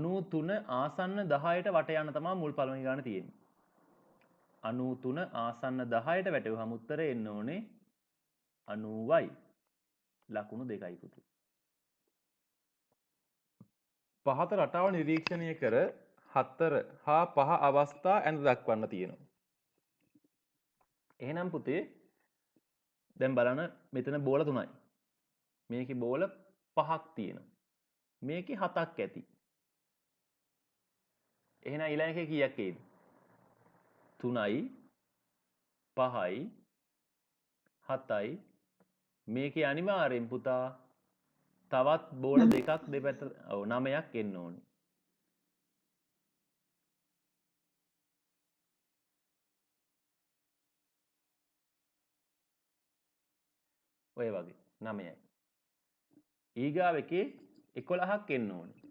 93 ආසන්න 10ට වට යන තමයි මුල් පළවෙනි ගාන තියෙන්නේ. 93 ආසන්න 10ට වැටෙවුවම උත්තරේ එන්න ඕනේ 90යි. ලකුණු 2යි පුතු. පහත රටාව නිරීක්ෂණය කර 4 හා 5 අවස්ථා ඇඳ දක්වන්න තියෙනවා. එහෙනම් පුතේ දැන් බලන්න මෙතන බෝල 3යි. මේකේ බෝල 5ක් තියෙනවා. මේකේ 7ක් ඇති. එහෙනම් ඊළඟ එකේ කීයක් එයිද? 3යි 5යි 7යි මේකේ අනිවාර්යෙන් පුතා තවත් බෝල දෙකක් දෙපැත්ත 9ක් එන්න ඕනේ. ඔය වගේ 9යි. ඊගාව එකේ 11ක් එන්න ඕනේ.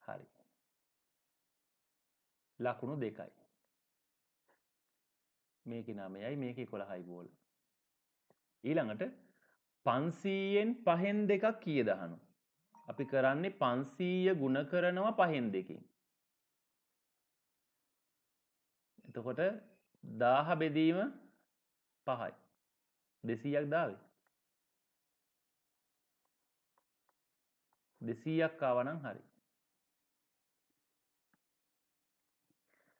හරි. ලකුණු 2යි. මේකේ 9යි මේකේ 11යි බෝල. ඊළඟට 500න් 5න් දෙකක් කීයද අහනවා. අපි කරන්නේ 500 ගුණ කරනවා 5න් දෙකෙන්. එතකොට 1000 බෙදීම 5යි. 200ක් දාවේ. 200ක් ආවනම් හරි.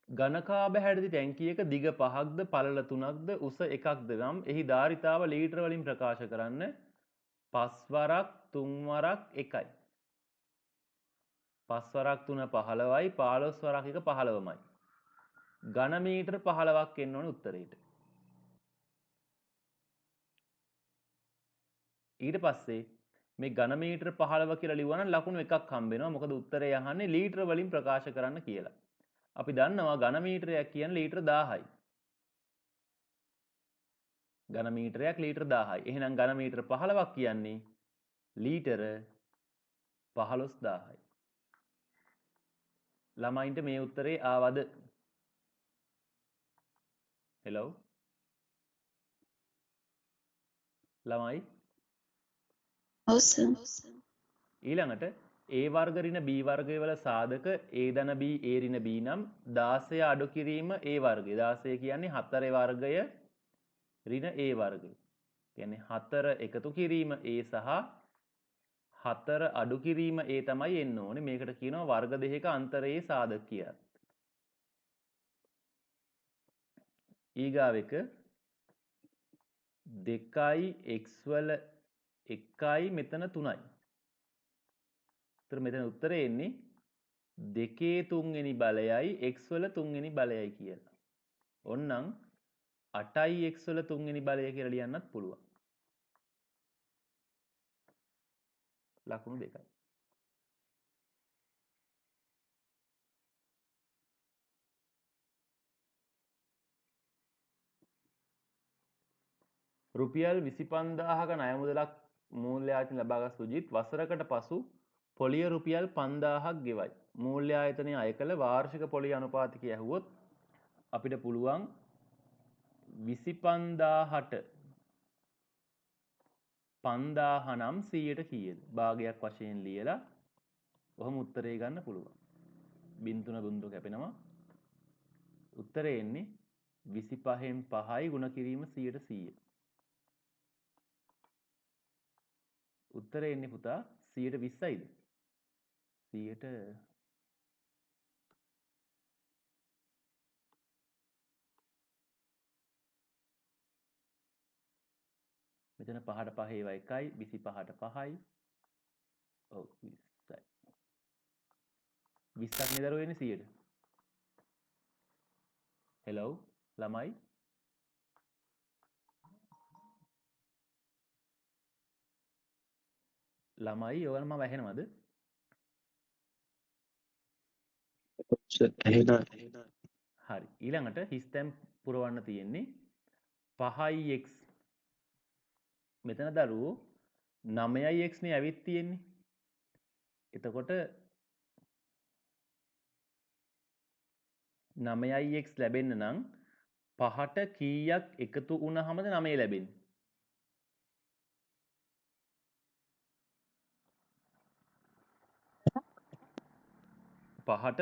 ඝනකාභ හැඩදි ටැංකියක දිග 5ක්ද පළල 3ක්ද උස 1ක්ද නම් එහි ධාරිතාව ලීටර වලින් ප්‍රකාශ කරන්න 5 වරක් 3 වරක් 1යි. 5 වරක් 3 15යි 15 වරක් 1 15මයි. ඝන මීටර 15ක් එන්න ඕනේ උත්තරේට. ඊට පස්සේ මේ ඝන මීටර 15 කියලා ලිව්වා නම් ලකුණු එකක් හම්බ වෙනවා. මොකද උත්තරේ අහන්නේ ලීටර වලින් ප්‍රකාශ කරන්න කියලා. අපි දන්නවා ඝන මීටරයක් කියන්නේ ලීටර 1000යි. ඝන මීටරයක් ලීටර 1000යි. එහෙනම් ඝන මීටර 15ක් කියන්නේ ලීටර 15000යි. ළමයින්ට මේ උත්තරේ ආවද? හෙලෝ ළමයි ඔව් සර්. ඊළඟට A වර්ග ඍණ B වර්ගය වල සාධක A ධන B A ඍණ B නම් 16 අඩු කිරීම A වර්ගය. 16 කියන්නේ 4 වර්ගය ඍණ A වර්ගය. කියන්නේ 4 එකතු කිරීම A සහ 4 අඩු කිරීම A තමයි එන්න ඕනේ. මේකට කියනවා වර්ග දෙකක අන්තරයේ සාධක කියලා. ඊගාව එක 2යි x වල 1යි මෙතන 3යි. මෙතන උත්තරේ එන්නේ 2 3 වෙනි බලයයි x වල 3 වෙනි බලයයි කියලා. ඕන්නම් 8යි x වල 3 වෙනි බලය කියලා ලියන්නත් පුළුවන්. ලකුණු 2යි. රුපියල් 25000ක ණය මුදලක් මූල්‍ය ආයතන ලබාගත් සුජිත් වසරකට පසු පොලිය රුපියල් 5000ක් ගෙවයි. මූල්‍ය ආයතනය අය කළ වාර්ෂික පොලිය අනුපාතිකය ඇහුවොත් අපිට පුළුවන් 25000ට 5000 නම් 100ට කීයද? භාගයක් වශයෙන් ලියලා ඔහොම උත්තරේ ගන්න පුළුවන්. බින්දුන බින්දුව කැපෙනවා. උත්තරේ එන්නේ 25න් 5යි ගුණ කිරීම 100ට 100. උත්තරේ එන්නේ පුතා 120යිද? 100ට මෙතන 5ට 5 ඒවා 1යි 25ට 5යි. ඔව් 20යි. 20ක් නේද වෙන්නේ 100ට. හෙලෝ ළමයි ඔයාලා මම ඇහෙනවද? හරි. ඊළඟට හිස්තැන් පුරවන්න තියෙන්නේ 5x මෙතන දරුවෝ 9x නේ ඇවිත් තියෙන්නේ. එතකොට 9x ලැබෙන්න නම් 5ට කීයක් එකතු වුණාමද 9 ලැබෙන්නේ? 5ට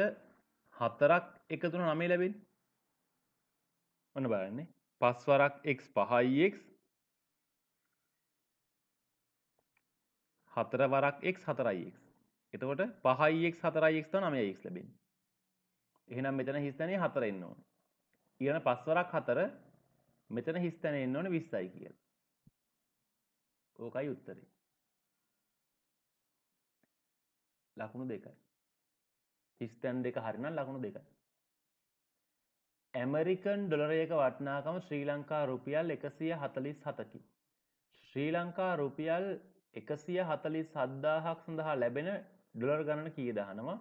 4ක් එකතු වුණා 9 ලැබෙන්නේ. ඔන්න බලන්න. 5 වරක් x 5යි x 4 වරක් x 4යි x. එතකොට 5යි x 4යි x තමයි 9යි x ලැබෙන්නේ. එහෙනම් මෙතන හිස් තැනේ 4 එන්න ඕන. ඊළඟ 5 වරක් 4 මෙතන හිස් තැනේ එන්න ඕනේ 20යි කියලා. ඕකයි උත්තරේ. ලකුණු 2යි. හිස් තැන් දෙක හරිනම් ලකුණු 2යි. ඇමරිකන් ඩොලරයක වටිනාකම ශ්‍රී ලංකා රුපියල් 147කි. ශ්‍රී ලංකා රුපියල් 147,000ක් සඳහා ලැබෙන ඩොලර් ගණන කීයද අහනවා.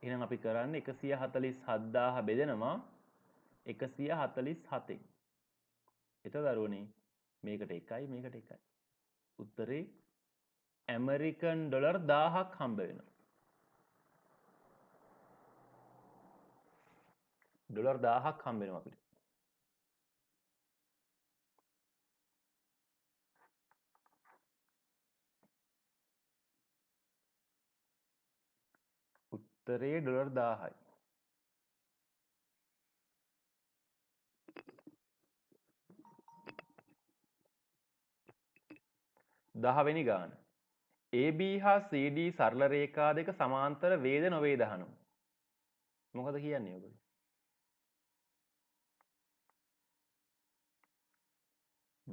එහෙනම් අපි කරන්නේ 147,000 බෙදෙනවා 147න්. එතකොට දරුවනේ මේකට 1යි මේකට 1යි. උත්තරේ ඇමරිකන් ඩොලර් 1000ක් හම්බ වෙනවා. ඩොලර් 1000ක් හම්බ වෙනවා අපිට. උත්තරේ ඩොලර් 1000යි. 10 වෙනි ගාන. AB හා CD සරල රේඛා දෙක සමාන්තර වේද නොවේද අහනවා. මොකද කියන්නේ ඔයගොල්ලෝ?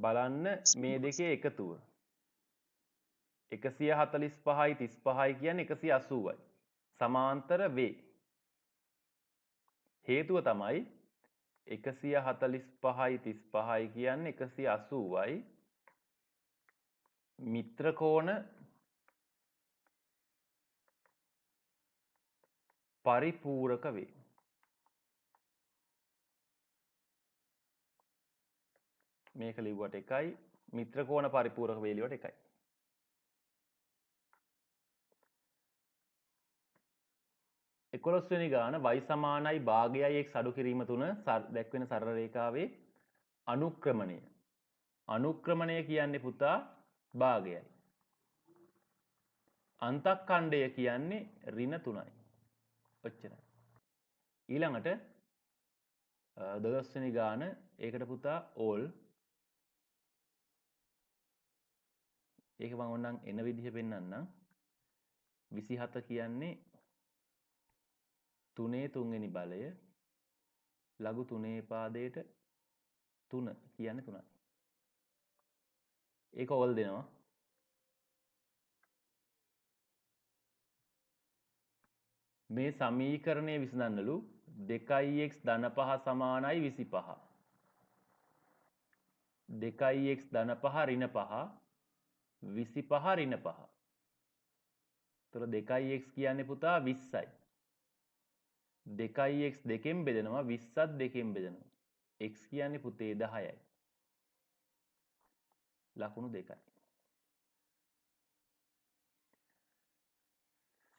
බලන්න මේ දෙකේ එකතුව. 145යි 35යි කියන්නේ 180යි. සමාන්තර වේ. හේතුව තමයි 145යි 35යි කියන්නේ 180යි. මිත්‍ර කෝණ පරිපූරක වේ. මේක ලිව්වට එකයි මිත්‍ර කෝණ පරිපූරක වේ ලිව්වට එකයි. එකොළොස්වෙනි ගාන y සමානයි භාගයයි x අඩු කිරීම තුන දැක්වෙන සරල රේඛාවේ අනුක්‍රමණය. අනුක්‍රමණය කියන්නේ පුතා භාගයයි. අන්තක්ඛණ්ඩය කියන්නේ ඍණ 3යි. ඔච්චරයි. ඊළඟට 12 වෙනි ගාන ඒකට පුතා ඕල්. ඒක මම ඕනනම් එන විදිහ පෙන්නන්නම්. 27 කියන්නේ 3 තුන්වෙනි බලය ලඝු 3 පාදයට 3 කියන්නේ 3යි. ඒක ඕල් දෙනවා. මේ සමීකරණය විසඳන්නලු 2x ධන 5 සමානයි 25. 2x ධන 5 ඍණ 5 25 ඍණ 5. එතකොට 2x කියන්නේ පුතා 20යි. 2x දෙකෙන් බෙදෙනවා 20ත් දෙකෙන් බෙදෙනවා. x කියන්නේ පුතේ 10යි. ලකුණු 2යි.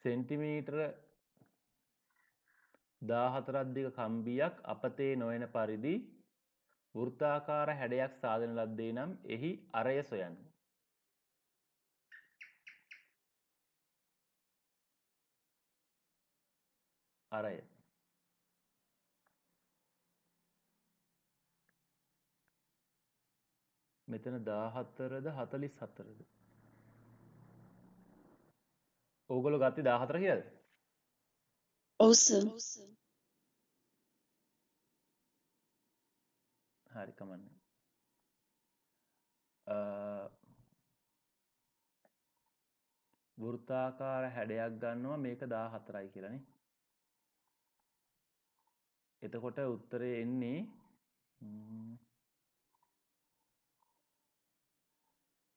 සෙන්ටිමීටර 14ක් දිග කම්බියක් අපතේ නොයන පරිදි වෘත්තාකාර හැඩයක් සාදන ලද්දේ නම් එහි අරය සොයන්න. අරය. මෙතන 14ද 44ද? ඕගොල්ලෝ ගත්තේ 14 කියලාද? ඔව් සර්. හරි කමන්නේ. වෘත්තාකාර හැඩයක් ගන්නවා මේක 14යි කියලානේ. එතකොට උත්තරේ එන්නේ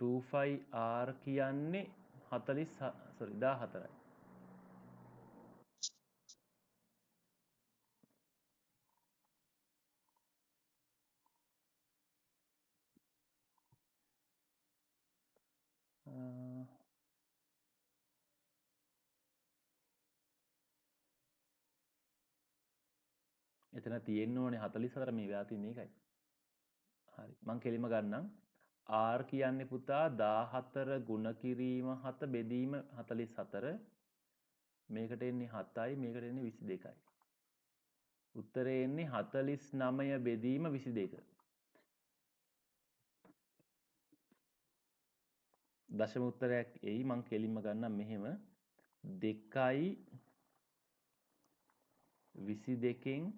25r කියන්නේ 14යි. එතන තියෙන්න ඕනේ 44 මේ වෙලා තියෙන එකයි. හරි. මං කෙලිම ගන්නම්. R කියන්නේ පුතා 14 ගුණ කිරීම 7 බෙදීම 44. මේකට එන්නේ 7යි මේකට එන්නේ 22යි. උත්තරේ එන්නේ 49 බෙදීම 22. දශම උත්තරයක් එයි. මං කෙලින්ම ගන්නම් මෙහෙම 2යි 22න්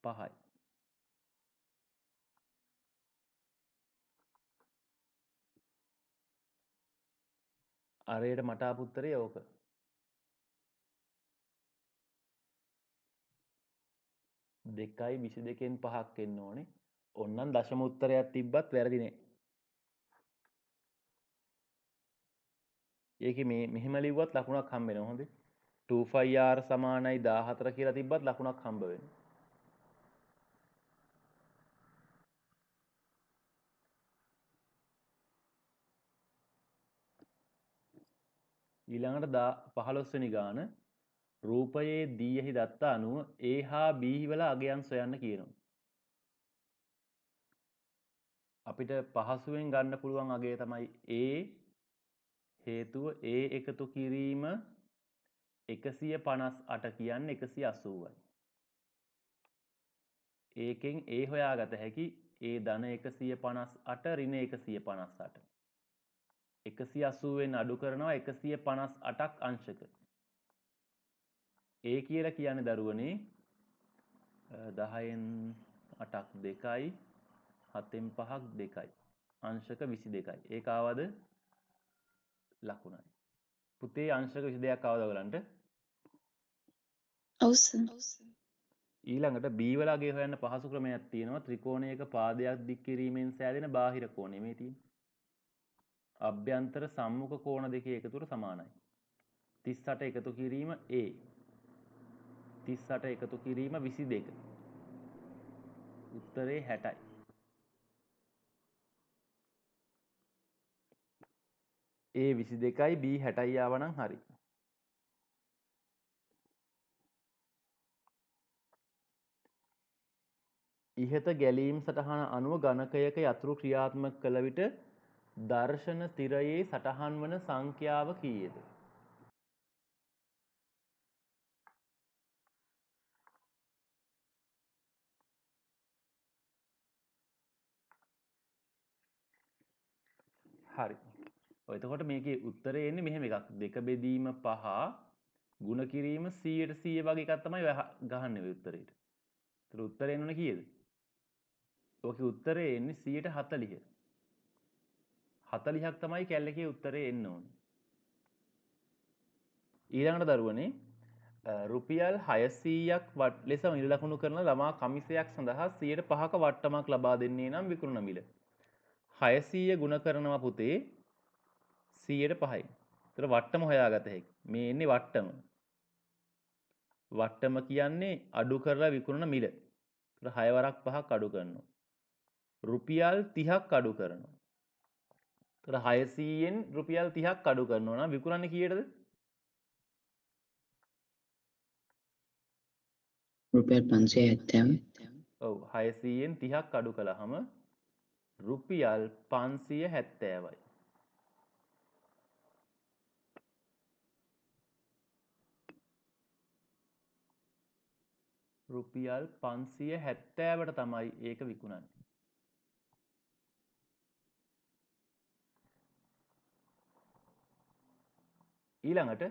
5යි. අරයට මට ආපු උත්තරේ ඕක. දෙකයි 22න් 5ක් එන්න ඕනේ. ඕන්නම් දශම උත්තරයක් තිබ්බත් වැරදි නෑ. ඒකේ මේ මෙහෙම ලිව්වත් ලකුණක් හම්බ වෙනවා හොඳේ. 25r සමානයි 14 කියලා තිබ්බත් ලකුණක් හම්බ වෙනවා. ඊළඟට 15 වෙනි ගාන රූපයේ දීයෙහි දත්ත අනුව A හා B වල අගයන් සොයන්න කියනවා. අපිට පහසුවෙන් ගන්න පුළුවන් අගය තමයි A හේතුව A එකතු කිරීම 158 කියන්නේ 180යි. ඒකෙන් A හොයාගත හැකි A ධන 158 ඍණ 158. 180න් අඩු කරනවා 158ක් අංශක. A කියලා කියන්නේ දරුවනේ 10න් 8ක් 2යි 7න් 5ක් 2යි අංශක 22යි. ඒක ආවද ලකුණයි. පුතේ අංශක 22ක් ආවද ඔයගලන්ට? ඔව් සර්. ඊළඟට B වල අගය හොයන්න පහසු ක්‍රමයක් තියෙනවා. ත්‍රිකෝණයක පාදයක් දික් කිරීමෙන් සෑදෙන බාහිර කෝණය මේ තියෙන්නේ. අභ්‍යන්තර සම්මුඛ කෝණ දෙකේ එකතුවට සමානයි. 38 එකතු කිරීම A 38 එකතු කිරීම 22. උත්තරේ 60යි. A 22යි B 60යි ආවනම් හරි. ඉහත ගැලීම් සටහන අනුව ගණකයක යතුරු ක්‍රියාත්මක කළ විට දර්ශන තිරයේ සටහන් වන සංඛ්‍යාව කීයද? හරි. එතකොට මේකේ උත්තරේ එන්නේ මෙහෙම එකක්. 2 බෙදීම 5 ගුණ කිරීම 100ට 100 වගේ එකක් තමයි ගහන්නේ ඔය උත්තරේට. ඒතර උත්තරේ එන්නේ කීයද? ඔකේ උත්තරේ එන්නේ 140. 40ක් තමයි කැල්ලකේ උත්තරේ එන්න ඕනේ. ඊළඟට දරුවනේ රුපියල් 600ක් ලෙස මිල ලකුණු කරන ළමා කමිසයක් සඳහා 105ක වට්ටමක් ලබා දෙන්නේ නම් විකුණන මිල 600 ගුණ කරනවා පුතේ 105යි. ඒතර වට්ටම හොයාගත හැකි. මේ එන්නේ වට්ටම. වට්ටම කියන්නේ අඩු කරලා විකුණන මිල. ඒතර 6 වරක් 5ක් අඩු කරනවා. රුපියල් 30ක් අඩු කරනවා. ඒතර 600න් රුපියල් 30ක් අඩු කරනවා නම් විකුණන්නේ කීයටද? රුපියල් 570. ඔව් 600න් 30ක් අඩු කළාම රුපියල් 570යි. රුපියල් 570ට තමයි ඒක විකුණන්නේ. ඊළඟට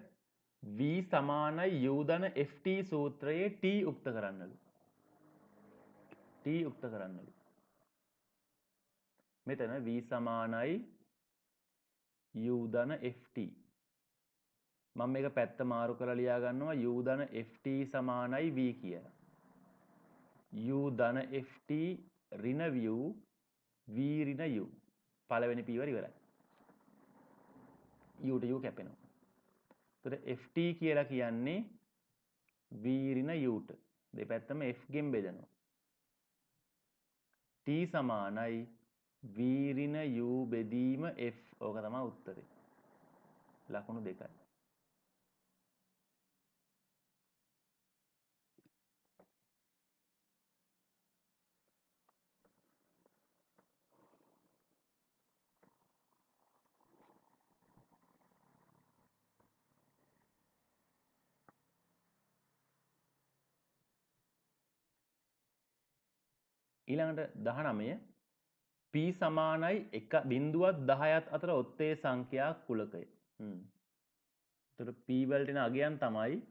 V සමානයි U ධන FT සූත්‍රයේ T උක්ත කරන්නලු. T උක්ත කරන්නලු. මෙතන V සමානයි U ධන FT. මම මේක පැත්ත මාරු කරලා ලියා ගන්නවා U ධන FT සමානයි V කියලා. U ධන FT ඍණ U V ඍණ U. පළවෙනි පීවර ඉවරයි. U ට U කැපෙනවා. එතකොට FT කියලා කියන්නේ V ඍණ U ට. දෙපැත්තම F ගෙන් බෙදනවා. T සමානයි V ඍණ U බෙදීම F. ඕක තමයි උත්තරේ. ලකුණු 2යි. ඊළඟට 19 p සමානයි 1.10ත් අතර ඔත්තේ සංඛ්‍යා කුලකය. එතකොට p වලට එන අගයන් තමයි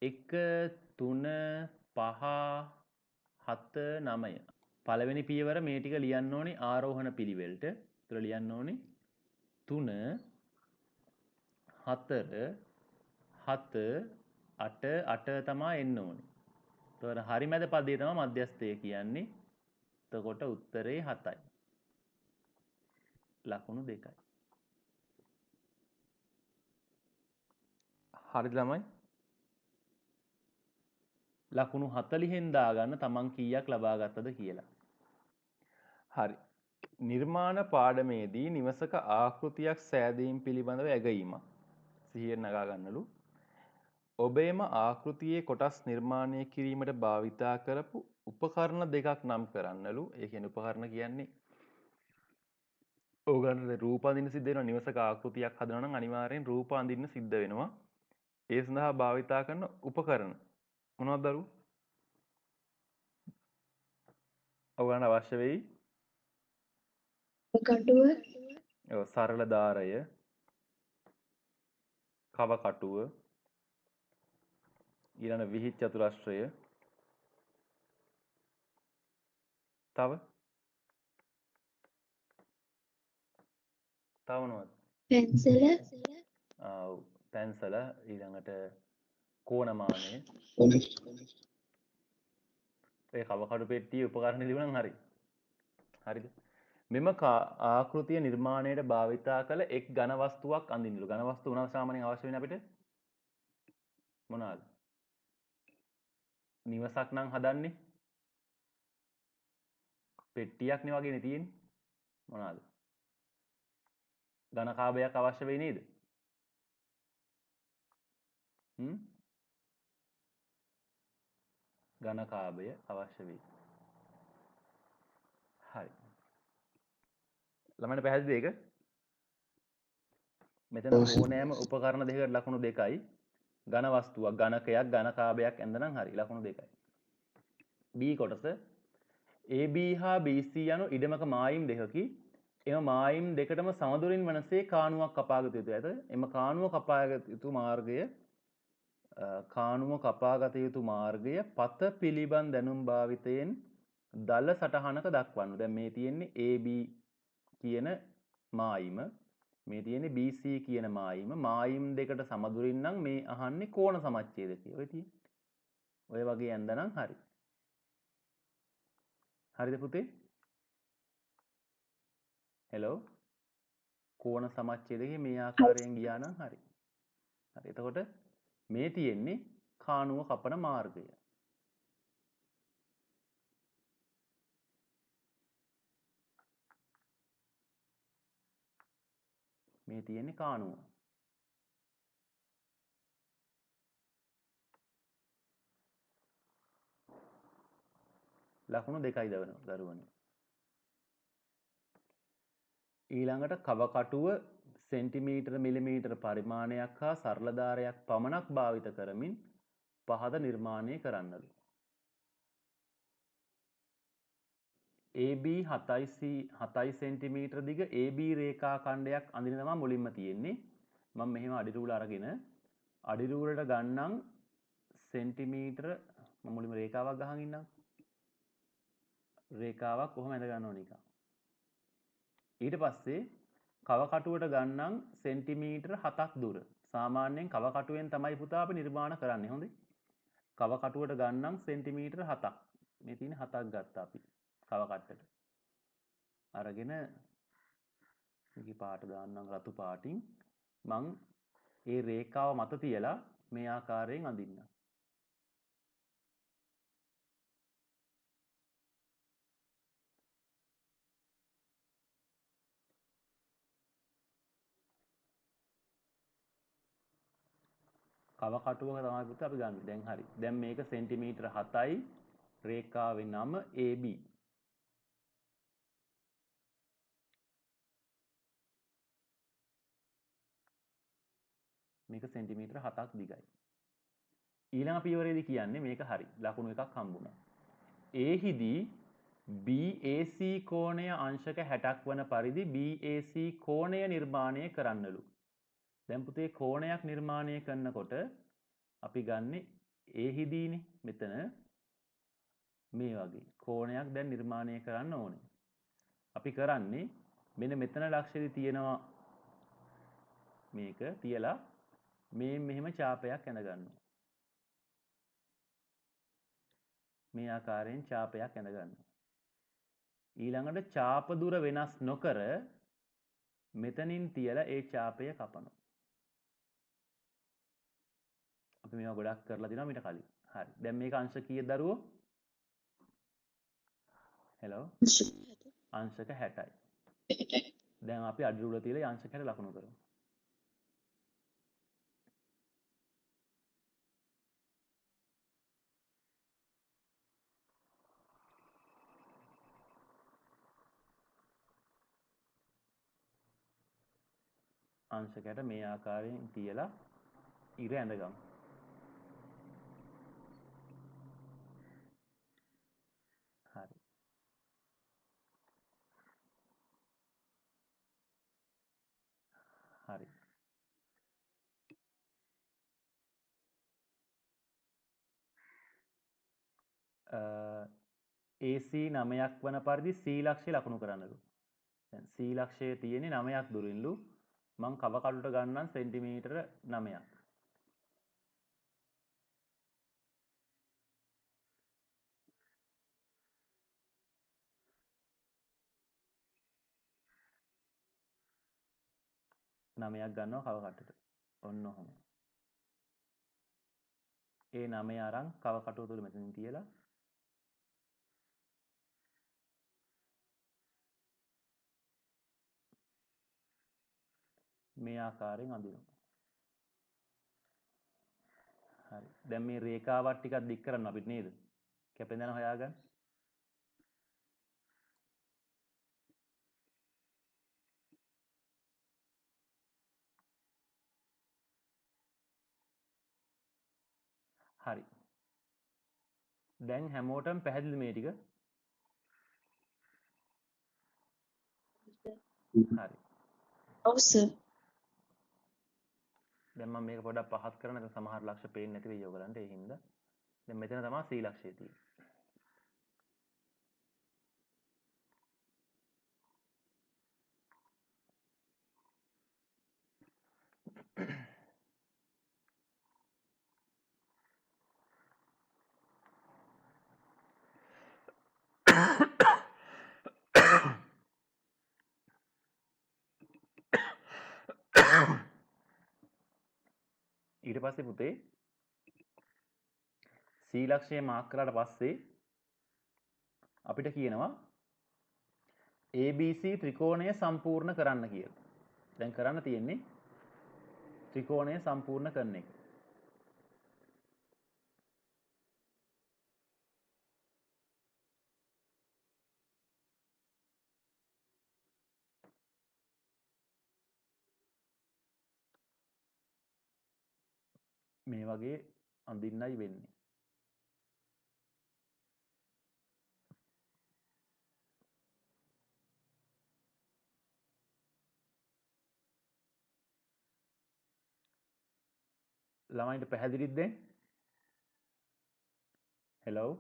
1 3 5 7 9. පළවෙනි පියවර මේ ටික ලියන්න ඕනි ආරෝහණ පිළිවෙලට. ඒතර ලියන්න ඕනි 3 4 7 8 8 තමයි එන්න ඕනි. එතකොට හරි මැද පදේ තමයි මධ්‍යස්ථය කියන්නේ. එතකොට උත්තරේ 7යි. ලකුණු 2යි. හරිද ළමයි? ලකුණු 40න් දාගන්න තමන් කීයක් ලබා ගත්තද කියලා. හරි. නිර්මාණ පාඩමේදී නිවසක ආකෘතියක් සෑදීම් පිළිබඳව ඇගීමක්. සිහියෙන් නගා ගන්නලු. ඔබේම ආකෘතියේ කොටස් නිර්මාණය කිරීමට භාවිතා කරපු උපකරණ දෙකක් නම් කරන්නලු. ඒ කියන්නේ උපකරණ කියන්නේ ඕගොල්ලන්ට රූප අඳින්න සිද්ධ වෙනවා. නිවසක ආකෘතියක් හදනවා නම් අනිවාර්යෙන් රූප අඳින්න සිද්ධ වෙනවා. ඒ සඳහා භාවිතා කරන උපකරණ මොනවද දරුවෝ? ඔයගලන්ට අවශ්‍ය වෙයි කටුව, සරල දාරය, කව කටුව, ඊළඟ විහිත් චතුරස්‍රය, තව මොනවද? පැන්සල, පැන්සල, ඊළඟට කෝණමානය. ඒ කව කටු පෙට්ටියේ උපකරණ ලියුණා නම් හරි. හරිද? මෙම ආකෘතිය නිර්මාණයට භාවිතා කළ එක් ඝන වස්තුවක් අඳින්නලු. ඝන වස්තු මොනවද සාමාන්‍යයෙන් අවශ්‍ය වෙන්නේ අපිට? මොනවාද? නිවසක් නම් හදන්නේ පෙට්ටියක් නේ වගේනේ තියෙන්නේ. මොනවාද? ඝන කාභයක් අවශ්‍ය වෙයි නේද? ඝන කාභය අවශ්‍ය වෙයි. හරි. ළමයින්ට පැහැදිලිද ඒක? මෙතන ඕනෑම උපකරණ දෙකකට ලකුණු 2යි. ඝන වස්තුවක්, ඝනකයක්, ඝන කාභයක් ඇඳනම් හරි ලකුණු 2යි. B කොටස AB හා BC යනු ඉඩමක මායිම් දෙකකි. එම මායිම් දෙකටම සමදුරින් වනසේ කාණුවක් කපාගත යුතුයි. ඇත එම කාණුව කපාගත යුතු මාර්ගය පත පිළිබඳ දැනුම් භාවිතයෙන් දල සටහනක දක්වන්න. දැන් මේ තියෙන්නේ AB කියන මායිම, මේ තියෙන්නේ BC කියන මායිම. මායිම් දෙකට සමදුරින් නම් මේ අහන්නේ කෝණ සමච්ඡේදකය. ඔය තියෙන්නේ. ඔය වගේ ඇඳනම් හරි. හරිද පුතේ? හෙලෝ. කෝණ සමච්ඡේදකේ මේ ආකාරයෙන් ගියා නම් හරි. හරි. එතකොට මේ තියෙන්නේ කාණුව කපන මාර්ගය. මේ තියෙන්නේ කාණුව. ලකුණු 2යි දරුවනේ. ඊළඟට කව කටුව සෙන්ටිමීටර මිලිමීටර පරිමාණයක් හා සරල දාරයක් පමණක් භාවිත කරමින් පහද නිර්මාණය කරන්නලු. AB 7යි සෙන්ටිමීටර දිග AB රේඛා ඛණ්ඩයක් අඳින තමයි මුලින්ම තියෙන්නේ. මම මෙහෙම අඩි රූල අරගෙන අඩි රූලට ගන්නම් සෙන්ටිමීටර මම මුලින්ම රේඛාවක් ගහන් ඉන්නම්. රේඛාවක් කොහොම ඇඳ ගන්න ඕන එක. ඊට පස්සේ කව කටුවට ගන්නම් සෙන්ටිමීටර 7ක් දුර. සාමාන්‍යයෙන් කව කටුවෙන් තමයි පුතා අපි නිර්මාණ කරන්නේ. හොඳේ. කව කටුවට ගන්නම් සෙන්ටිමීටර 7ක්. මේ තියෙන 7ක් ගත්තා අපි කව කට්ටට. අරගෙන මේකේ පාට දාන්නම් රතු පාටින්. මං ඒ රේඛාව මත තියලා මේ ආකාරයෙන් අඳින්නම්. කව කටුවක තමයි පුතා අපි ගන්න. දැන් හරි. දැන් මේක සෙන්ටිමීටර 7යි රේඛාවේ නම AB. මේක සෙන්ටිමීටර 7ක් දිගයි. ඊළඟ පියවරේදී කියන්නේ මේක හරි. ලකුණු එකක් හම්බුණා. එහිදී BAC කෝණය අංශක 60ක් වන පරිදි BAC කෝණය නිර්මාණය කරන්නලු. දැන් පුතේ කෝණයක් නිර්මාණය කරනකොට අපි ගන්නෙ එහිදීනේ මෙතන මේ වගේ කෝණයක් දැන් නිර්මාණය කරන්න ඕනේ. අපි කරන්නේ මෙන්න මෙතන ලක්ෂ්‍යදී තියෙනවා මේක තියලා මේ මෙහෙම ඡාපයක් ඇඳ ගන්නවා. මේ ආකාරයෙන් ඡාපයක් ඇඳ ගන්නවා. ඊළඟට ඡාප දුර වෙනස් නොකර මෙතනින් තියලා ඒ ඡාපය කපනවා. අපි මේවා ගොඩක් කරලා දිනවා මීට කලින්. හරි. දැන් මේක අංශ කීයද දරුවෝ? හෙලෝ. අංශක 60යි. දැන් අපි අඩි රුල තියලා අංශක 60 ලකුණු කරමු. අංශකයට මේ ආකාරයෙන් තියලා ඉර ඇඳගමු. හරි. හරි. AC 9ක් වන පරිදි C ලක්ෂය ලකුණු කරන්නලු. දැන් C ලක්ෂය තියෙන්නේ 9ක් දුරින්ලු. මං කව කඩුවට ගන්නම් සෙන්ටිමීටර 9ක්. නමයක් ගන්නවා කව කටට. ඔන්න ඔහොම. ඒ 9 අරන් කව කටුව තුල මෙතනින් තියලා මේ ආකාරයෙන් අඳිනවා. හරි. දැන් මේ රේඛාවක් ටිකක් දික් කරන්න අපිට නේද? කැපෙන දන හොයාගන්න. හරි. දැන් හැමෝටම පැහැදිලි මේ ටික? හරි. ඔව් සර්. දැන් මම මේක පොඩ්ඩක් පහත් කරන නැත්නම් සමහර ලක්ෂ පේන්නේ නැති වෙයි ඔයගලන්ට ඒ හින්දා. දැන් මෙතන තමයි C ලක්ෂය තියෙන්නේ. ඊට පස්සේ පුතේ C ලක්ෂය මාක් කරාට පස්සේ අපිට කියනවා ABC ත්‍රිකෝණය සම්පූර්ණ කරන්න කියලා. දැන් කරන්න තියෙන්නේ ත්‍රිකෝණය සම්පූර්ණ කරන එක. මේ වගේ අඳින්නයි වෙන්නේ. ළමයින්ට පැහැදිලිද දැන්? හෙලෝ.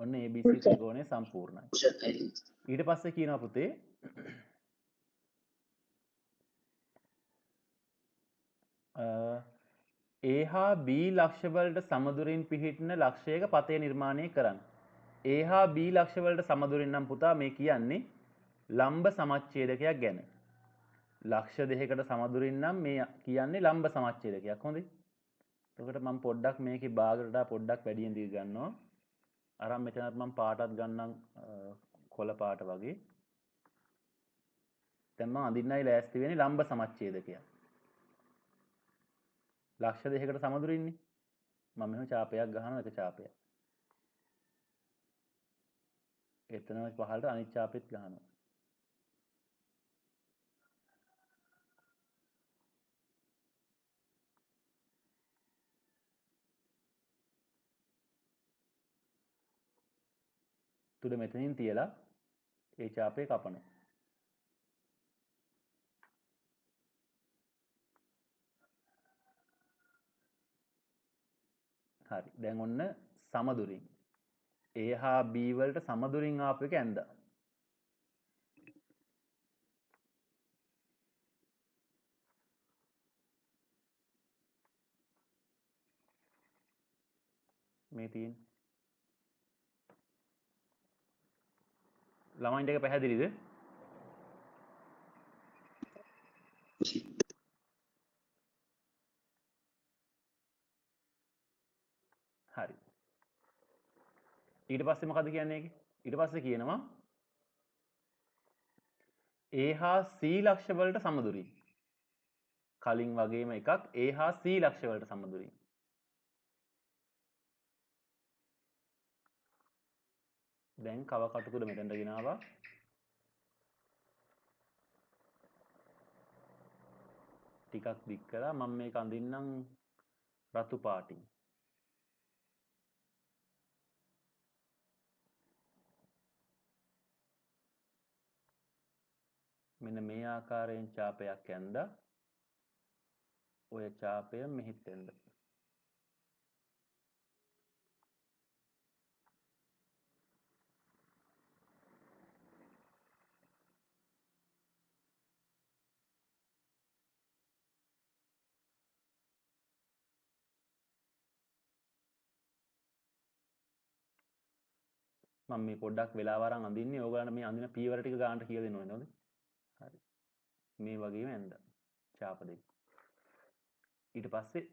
ඔන්න ABC ත්‍රිකෝණය සම්පූර්ණයි. ඊට පස්සේ කියනවා පුතේ A හා B ලක්ෂ වලට සමදුරින් පිහිටන ලක්ෂයක පතය නිර්මාණය කරන්න. A හා B ලක්ෂ වලට සමදුරින් නම් පුතා මේ කියන්නේ ලම්බ සමච්ඡේදකයක් ගැන. ලක්ෂ දෙකකට සමදුරින් නම් මේ කියන්නේ ලම්බ සමච්ඡේදකයක්. හොඳයි. එතකොට මම පොඩ්ඩක් මේකේ භාගයට පොඩ්ඩක් වැඩියෙන් දී ගන්නවා. අරන් මෙතනත් මම පාටත් ගන්නම් කොළ පාට වගේ. දැන් මම අඳින්නයි ලෑස්ති වෙන්නේ ලම්බ සමච්ඡේදකයක්. ලක්ෂ දෙකකට සමදුරින්නේ. මම මෙහෙම ඡාපයක් ගහනවා එක ඡාපයක්. එතනම පහළට අනිත් ඡාපෙත් ගහනවා. තුඩ මෙතනින් තියලා ඒ ඡාපය කපනවා. හරි. දැන් ඔන්න සමදුරින් A හා B වලට සමදුරින් ආපු එක ඇඳා. මේ තියෙන ළමයින්ට එක පැහැදිලිද? හරි. ඊට පස්සේ මොකද කියන්නේ ඒකේ? ඊට පස්සේ කියනවා A හා C ලක්ෂ වලට සමදුරින්. කලින් වගේම එකක් A හා C ලක්ෂ වලට සමදුරින්. දැන් කව කටුකුඩ මෙතනට ගෙනාවා. ටිකක් දික් කරලා මම මේක අඳින්නම් රතු පාටින්. මෙන්න මේ ආකාරයෙන් ඡාපයක් ඇඳලා ඔය ඡාපය මෙහිත් එන්න. මම මේ පොඩ්ඩක් වෙලාව අරන් අඳින්නේ ඕගලන්ට මේ අඳින පීවර ටික ගන්නට කියලා දෙන්න ඕනේ නේද? හරි. මේ වගේම ඇඳ ඡාප දෙක. ඊට පස්සේ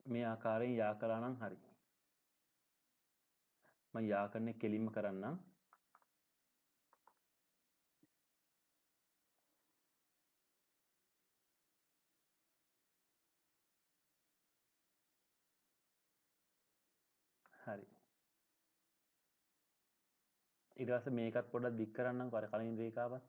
මේ ආකාරයෙන් යා කළා නම් හරි. මම යා කරන්නේ කෙලින්ම කරන්නම්. හරි. ඊට පස්සේ මේකත් පොඩ්ඩක් දික් කරන්නම්කො අර කලින් රේඛාවත්.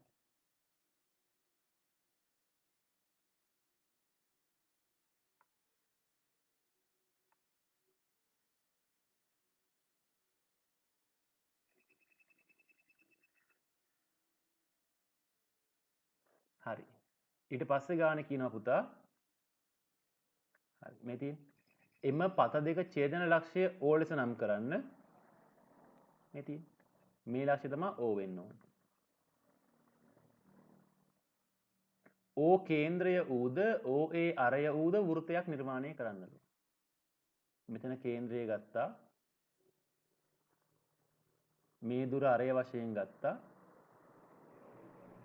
හරි. ඊට පස්සේ ගානේ කියනවා පුතා. හරි. මේ තියෙන එම පත දෙක ඡේදන ලක්ෂය O ලෙස නම් කරන්න. මේ තියෙන මේ ලක්ෂය තමයි O වෙන්න ඕනේ. O කේන්ද්‍රය ඌද OA අරය ඌද වෘත්තයක් නිර්මාණය කරන්නලු. මෙතන කේන්ද්‍රය ගත්තා. මේ දුර අරය වශයෙන් ගත්තා.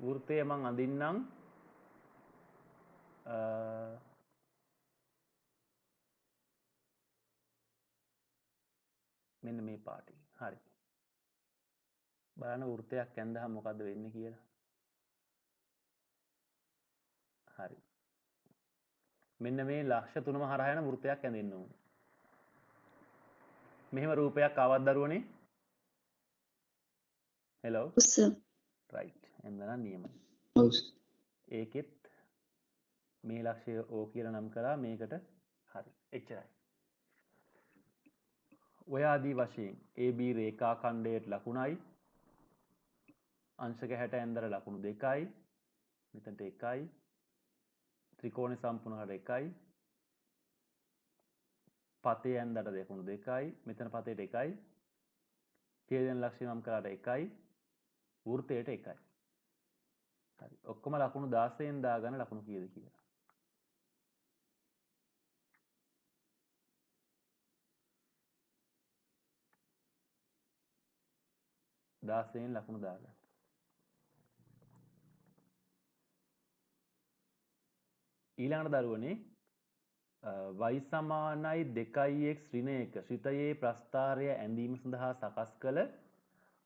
වෘත්තය මං අඳින්නම් මෙන්න මේ පාටින්. හරි. බලන්න වෘත්තයක් ඇඳහම මොකද්ද වෙන්නේ කියලා. හරි. මෙන්න මේ ලක්ෂ 3ම හරහා යන වෘත්තයක් ඇඳෙන්න ඕනේ. මෙහෙම රූපයක් ආවත් දරුවනේ. හෙලෝ. ඔව් සර්. රයිට්. එන්දනම් නියමයි. ඔව් ඒකෙත් මේ ලක්ෂය O කියලා නම් කරා මේකට හරි. එච්චරයි. ඔය ආදී වශයෙන් AB රේඛා ඛණ්ඩයට ලකුණයි අංශක 60 ඇන්දර ලකුණු 2යි මෙතනට 1යි ත්‍රිකෝණ සම්පූර්ණ කට 1යි පතේ ඇන්දට ලකුණු 2යි මෙතන පතේට 1යි ඡේදන ලක්ෂ්‍ය නම් කරාට 1යි වෘත්තයට 1යි. හරි. ඔක්කොම ලකුණු 16න් දාගන්න ලකුණු කීයද කියලා. 16න් ලකුණු දාගන්න. ඊළඟට දරුවනේ y සමානයි 2x ඍණ 1 ශ්‍රිතයේ ප්‍රස්ථාරය ඇඳීම සඳහා සකස් කළ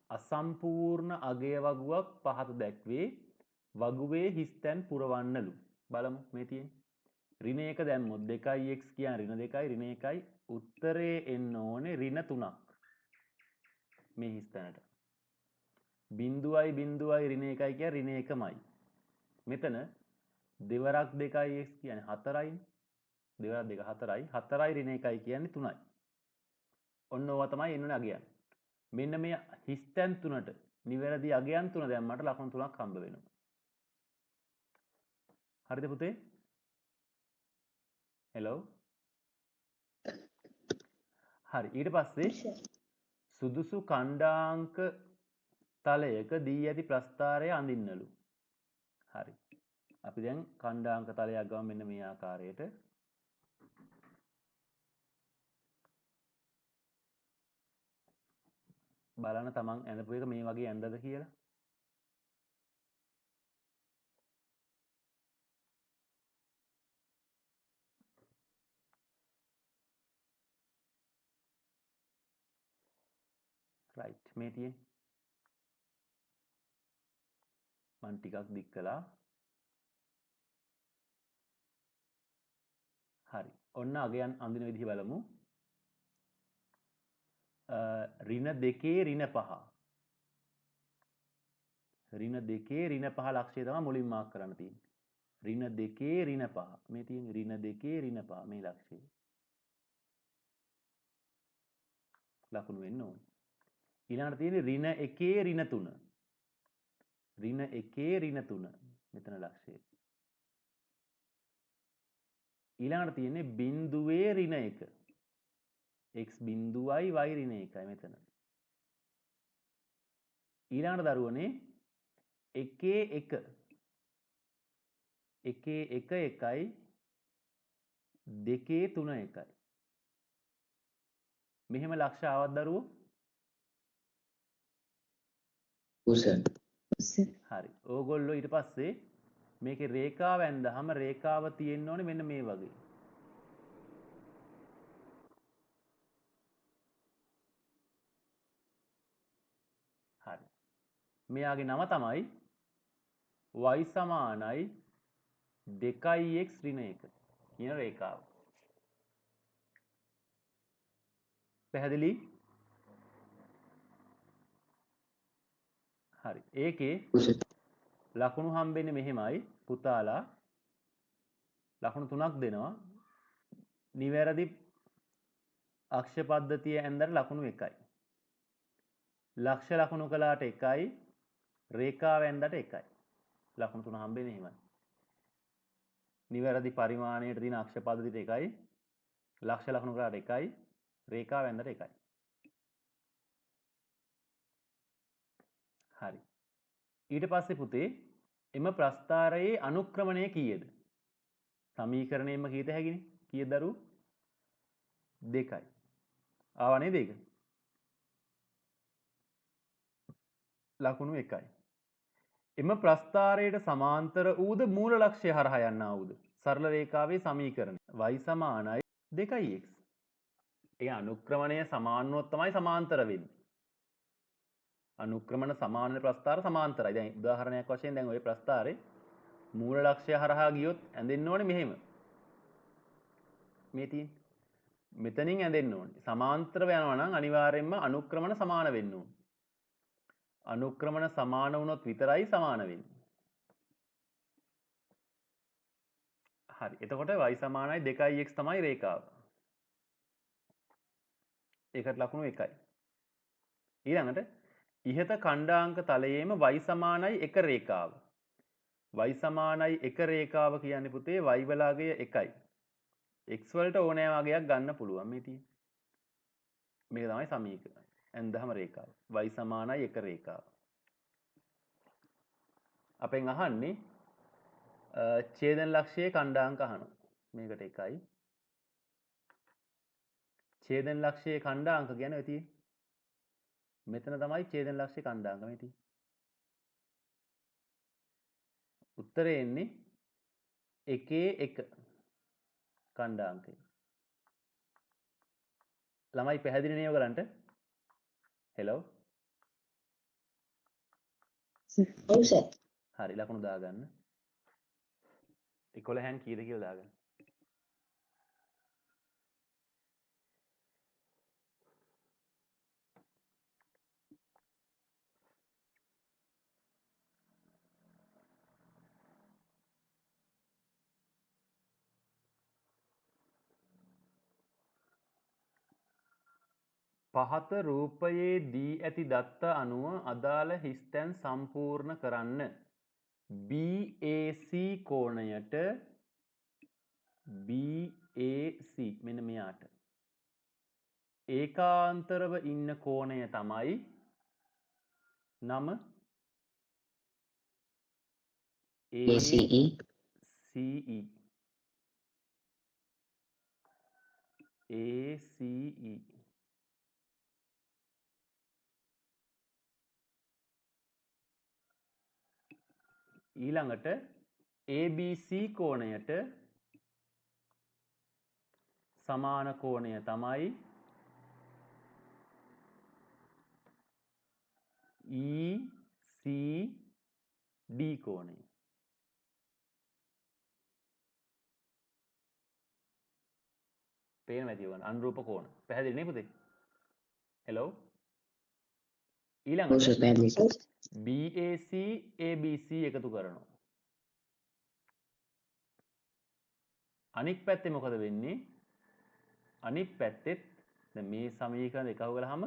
අසම්පූර්ණ අගය වගුවක් පහත දැක්වේ වගුවේ හිස්තැන් පුරවන්නලු. බලමු මේ තියෙන්නේ. ඍණ 1 දැම්මොත් 2x කියන ඍණ 2යි ඍණ 1යි උත්තරේ එන්න ඕනේ ඍණ 3ක්. මේ හිස්තැනට. බිඳුවයි බිඳුවයි ඍණ 1යි කියන ඍණ 1මයි. මෙතන දෙවරක් 2x කියන්නේ 4යි. දෙවරක් 2 4යි. 4යි ඍණ 1යි කියන්නේ 3යි. ඔන්න ඕවා තමයි එන්න ඕනේ අගයන්. මෙන්න මේ හිස් තැන් තුනට නිවැරදි අගයන් තුන දැම්මට ලකුණු තුනක් හම්බ වෙනවා. හරිද පුතේ? හෙලෝ. හරි. ඊට පස්සේ සුදුසු ඛණ්ඩාංක තලයක දී ඇති ප්‍රස්ථාරය අඳින්නලු. හරි. අපි දැන් ඛණ්ඩාංක තලයක් ගමු මෙන්න මේ ආකාරයට. බලන්න තමන් ඇඳපු එක මේ වගේ ඇඳද කියලා. රයිට්. මේ තියෙන්නේ මන් ටිකක් දික් කළා. හරි. ඔන්න අගයන් අඳින විදිහ බලමු. ඍණ 2 ඍණ 5. ඍණ 2 ඍණ 5 ලක්ෂය තමයි මුලින් මාක් කරන්න තියෙන්නේ. ඍණ 2 ඍණ 5. මේ තියෙන්නේ ඍණ 2 ඍණ 5 මේ ලක්ෂය. ලකුණු වෙන්න ඕනේ. ඊළඟට තියෙන්නේ ඍණ 1 ඍණ 3. ඍණ 1 ඍණ 3 මෙතන ලක්ෂය. ඊළඟට තියෙන්නේ බිංදුවේ ඍණ 1. x බිංදුවයි y ඍණ 1යි මෙතන. ඊළඟට දරුවනේ 1 1 1 1 1යි 2 3 1යි. මෙහෙම ලක්ෂ ආවත් දරුවෝ උසර් හරි. ඕගොල්ලෝ ඊට පස්සේ මේකේ රේඛාව ඇඳහම රේඛාව තියෙන්න ඕනේ මෙන්න මේ වගේ. හරි. මෙයාගේ නම තමයි y සමානයි 2x ඍණ 1 කියන රේඛාව. පැහැදිලි? හරි. ඒකේ උසර් ලකුණු හම්බෙන්නේ මෙහෙමයි පුතාලා. ලකුණු 3ක් දෙනවා. නිවැරදි අක්ෂ පද්ධතිය ඇඳලා ලකුණු 1යි. ලක්ෂ ලකුණු කළාට 1යි. රේඛාව ඇඳට 1යි. ලකුණු 3 හම්බෙන්නේ එහෙමයි. නිවැරදි පරිමාණයට තියෙන අක්ෂ පද්ධතියට 1යි. ලක්ෂ ලකුණු කළාට 1යි. රේඛාව ඇඳට 1යි. හරි. ඊට පස්සේ පුතේ එම ප්‍රස්ථාරයේ අනුක්‍රමණය කීයද? සමීකරණයෙන්ම කීත හැකිනේ. කීයද දරුවෝ? 2යි. ආවා නේද ඒක? ලකුණු 1යි. එම ප්‍රස්ථාරයට සමාන්තර වූද මූල ලක්ෂ්‍ය හරහා යන්නා වූද සරල රේඛාවේ සමීකරණය y සමානයි 2x. ඒ අනුක්‍රමණය සමාන වුණොත් තමයි සමාන්තර වෙන්නේ. අනුක්‍රමණ සමාන ප්‍රස්ථාර සමාන්තරයි. දැන් උදාහරණයක් වශයෙන් දැන් ওই ප්‍රස්ථාරේ මූල ලක්ෂ්‍ය හරහා ගියොත් ඇඳෙන්න ඕනේ මෙහෙම. මේ තියෙන්නේ. මෙතනින් ඇඳෙන්න ඕනේ. සමාන්තරව යනවා නම් අනිවාර්යයෙන්ම අනුක්‍රමණ සමාන වෙන්න ඕනේ. අනුක්‍රමණ සමාන වුණොත් විතරයි සමාන වෙන්නේ. හරි. එතකොට y සමානයි 2x තමයි රේඛාව. ඒකට ලකුණු 1යි. ඊළඟට ඉහත ඛණ්ඩාංක තලයේම y සමානයි 1 රේඛාව. y සමානයි 1 රේඛාව කියන්නේ පුතේ y වල අගය 1යි. x වලට ඕනෑම අගයක් ගන්න පුළුවන් මේ තියෙන්නේ. මේක තමයි සමීකරණය. ඇන්දහම රේඛාව. y සමානයි 1 රේඛාව. අපෙන් අහන්නේ ඡේදන ලක්ෂයේ ඛණ්ඩාංක අහනවා. මේකට 1යි. ඡේදන ලක්ෂයේ ඛණ්ඩාංක කියන්නේ ඔය තියෙන්නේ. මෙතන තමයි ඡේදන ලක්ෂයේ ඛණ්ඩාංක මේ තියෙන්නේ. උත්තරේ එන්නේ 1 ඛණ්ඩාංකය. ළමයි පැහැදිලි නේ ඔයගලන්ට? හෙලෝ. ඔව් සර්. හරි ලකුණු දාගන්න. 11න් කීයද කියලා දාගන්න. පහත රූපයේ දී ඇති දත්ත අනුව අදාළ හිස්තැන් සම්පූර්ණ කරන්න. BAC කෝණයට BAC මෙන්න මෙයාට ඒකාන්තරව ඉන්න කෝණය තමයි නම ACE ACE ACE ඊළඟට ABC කෝණයට සමාන කෝණය තමයි ECD කෝණය. පේන ඇති ඔයගොල්ලන්ට අනුරූප කෝණ. පැහැදිලි නේ පුතේ? හෙලෝ. ඔව් ඊළඟට සර් පැහැදිලි සර්. BAC ABC එකතු කරනවා. අනික් පැත්තේ මොකද වෙන්නේ? අනික් පැත්තෙත් දැන් මේ සමීකරණ එකව ගලහම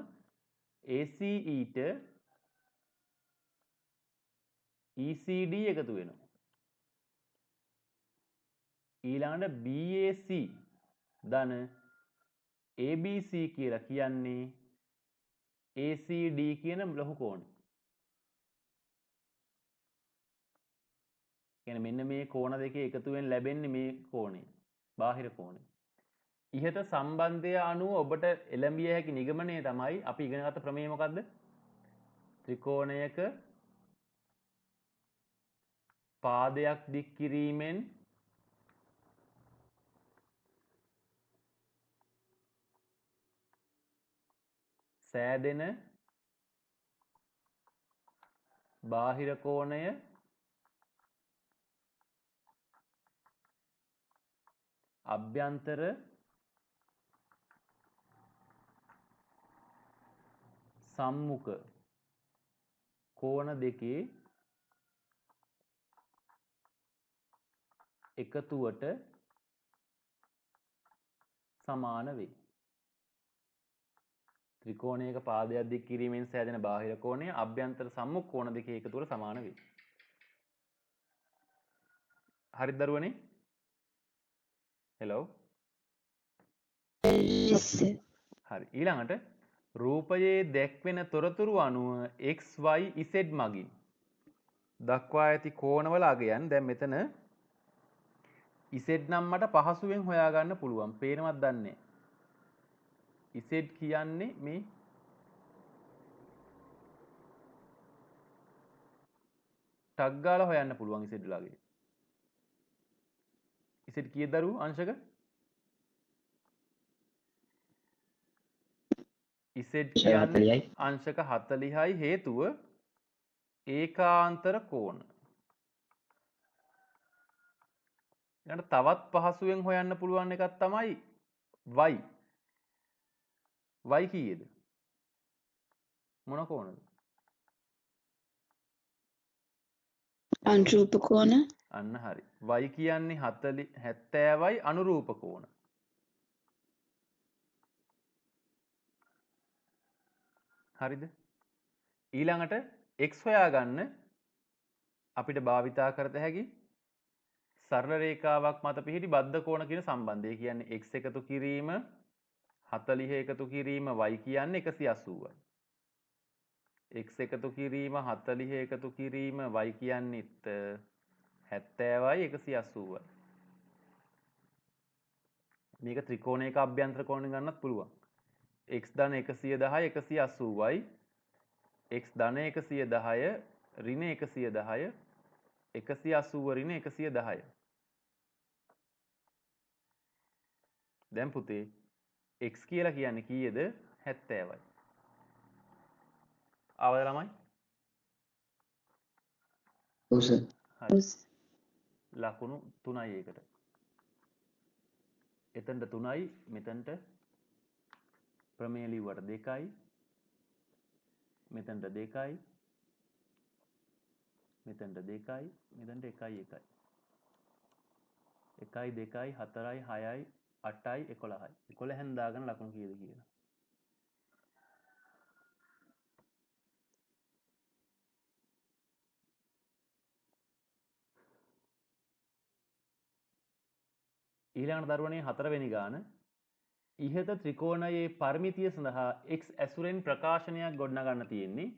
ACE ට ECD එකතු වෙනවා. ඊළඟට BAC ධන ABC කියලා කියන්නේ ACD කියන ලොකු කෝණය. කියන්නේ මෙන්න මේ කෝණ දෙකේ එකතුවෙන් ලැබෙන්නේ මේ කෝණය. බාහිර කෝණය. ඉහත සම්බන්ධය අනුව ඔබට එළඹිය හැකි නිගමනය තමයි අපි ඉගෙන ගත්ත ප්‍රමේය මොකද්ද? ත්‍රිකෝණයක පාදයක් දික් කිරීමෙන් සෑදෙන බාහිර කෝණය අභ්‍යන්තර සම්මුඛ කෝණ දෙකේ එකතුවට සමාන වේ. ත්‍රිකෝණයක පාදයක් දික් කිරීමෙන් සෑදෙන බාහිර කෝණය අභ්‍යන්තර සම්මුඛ කෝණ දෙකේ එකතුවට සමාන වේ. හරිද දරුවනේ? හෙලෝ. Yes, sir. හරි. ඊළඟට රූපයේ දැක්වෙන තොරතුරු අනුව x y z මගින් දක්වා ඇති කෝණවල අගයන් දැන් මෙතන z නම් මට පහසුවෙන් හොයාගන්න පුළුවන්. පේනවත් දන්නේ Z කියන්නේ මේ ටග් ගාලා හොයන්න පුළුවන් Z ලාගේ. Z කීයද දරුවෝ අංශක? Z කියන්නේ අංශක 40යි හේතුව ඒකාන්තර කෝණ. ඊළඟට තවත් පහසුවෙන් හොයන්න පුළුවන් එකක් තමයි y. y කීයද? මොන කෝණද? අනුරූප කෝණ. අන්න හරි. y කියන්නේ 70යි අනුරූප කෝණ. හරිද? ඊළඟට x හොයාගන්න අපිට භාවිතා කරත හැකි සරල රේඛාවක් මත පිහිටි බද්ධ කෝණ කියන සම්බන්ධය. කියන්නේ x එකතු කිරීම 40 එකතු කිරීම y කියන්නේ 180යි. x එකතු කිරීම 40 එකතු කිරීම y කියන්නේත් 70යි 180යි. මේක ත්‍රිකෝණයක අභ්‍යන්තර කෝණය ගන්නත් පුළුවන්. x ධන 110 180යි x ධන 110 ඍණ 110 180 ඍණ 110. දැන් පුතේ x කියලා කියන්නේ කීයද? 70යි. ආවද ළමයි? ඔව් සර්. හරි. ලකුණු 3යි ඒකට. එතනට 3යි මෙතනට ප්‍රමේය ලිව්වට 2යි මෙතනට 2යි මෙතනට 2යි මෙතනට 1යි 1යි 1යි 2යි 4යි 6යි 8යි 11යි 11න් දාගෙන ලකුණු කීයද කියලා ඊළඟට දරුවනේ 4 වෙනි ගාන ඉහත ත්‍රිකෝණයේ පරිමිතිය සඳහා x ඇසුරෙන් ප්‍රකාශනයක් ගොඩනගන්න තියෙන්නේ.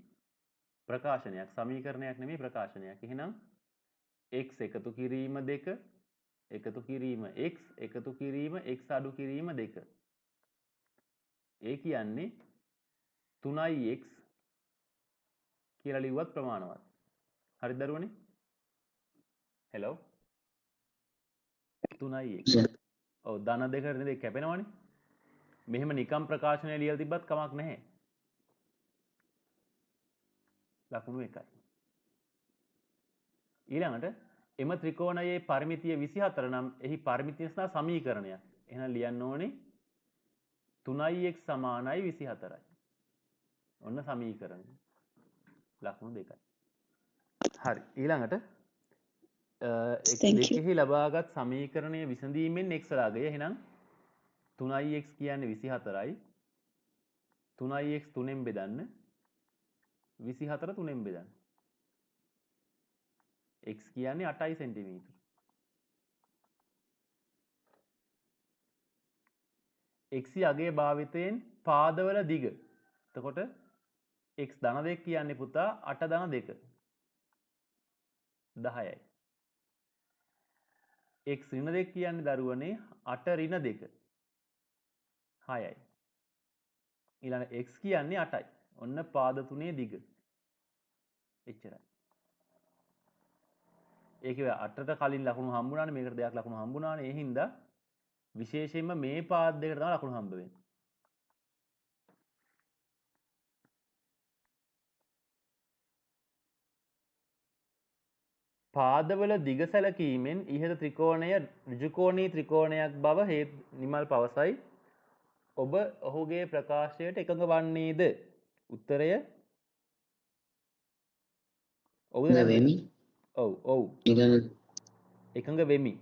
ප්‍රකාශනයක් සමීකරණයක් නෙමෙයි ප්‍රකාශනයක්. එහෙනම් x එකතු කිරීම 2 එකතු කිරීම x එකතු කිරීම x අඩු කිරීම 2. ඒ කියන්නේ 3x කියලා ලිව්වත් ප්‍රමාණවත්. හරිද දරුවනේ? Hello 3x. sir, ඔව් ධන දෙකට නේද කැපෙනවනේ. මෙහෙම නිකම් ප්‍රකාශනය ලියලා තිබ්බත් කමක් නැහැ. ලකුණු 1යි. ඊළඟට එම ත්‍රිකෝණයේ පරිමිතිය 24 නම් එහි පරිමිතිය සඳහා සමීකරණයක්. එහෙනම් ලියන්න ඕනේ 3x සමානයි 24යි. ඔන්න සමීකරණය. ලකුණු 2යි. හරි. ඊළඟට Thank you. දෙකෙහි ලබාගත් සමීකරණය විසඳීමෙන් x ලාගය. එහෙනම් 3x කියන්නේ 24යි. 3x 3ෙන් බෙදන්න. 24 3ෙන් බෙදන්න. x කියන්නේ 8යි සෙන්ටිමීටර. x යගේ භාවිතයෙන් පාදවල දිග. එතකොට x ධන 2 කියන්නේ පුතා 8 ධන 2. 10යි. x ඍණ 2 කියන්නේ දරුවනේ 8 ඍණ 2. 6යි. ඊළඟ x කියන්නේ 8යි. ඔන්න පාද තුනේ දිග. එච්චරයි. ඒකේ 8ට කලින් ලකුණු හම්බුණානේ මේකට දෙයක් ලකුණු හම්බුණානේ. ඒ හින්දා විශේෂයෙන්ම මේ පාද දෙකට තමයි ලකුණු හම්බ වෙන්නේ. පාදවල දිග සැලකීමෙන් ඉහත ත්‍රිකෝණය ඍජුකෝණී ත්‍රිකෝණයක් බව නිමල් පවසයි. ඔබ ඔහුගේ ප්‍රකාශයට එකඟ වන්නේද? උත්තරය ඔව්ද the නැද්ද? Vemi, ඔව් ඔව් Nigan, එකඟ වෙමි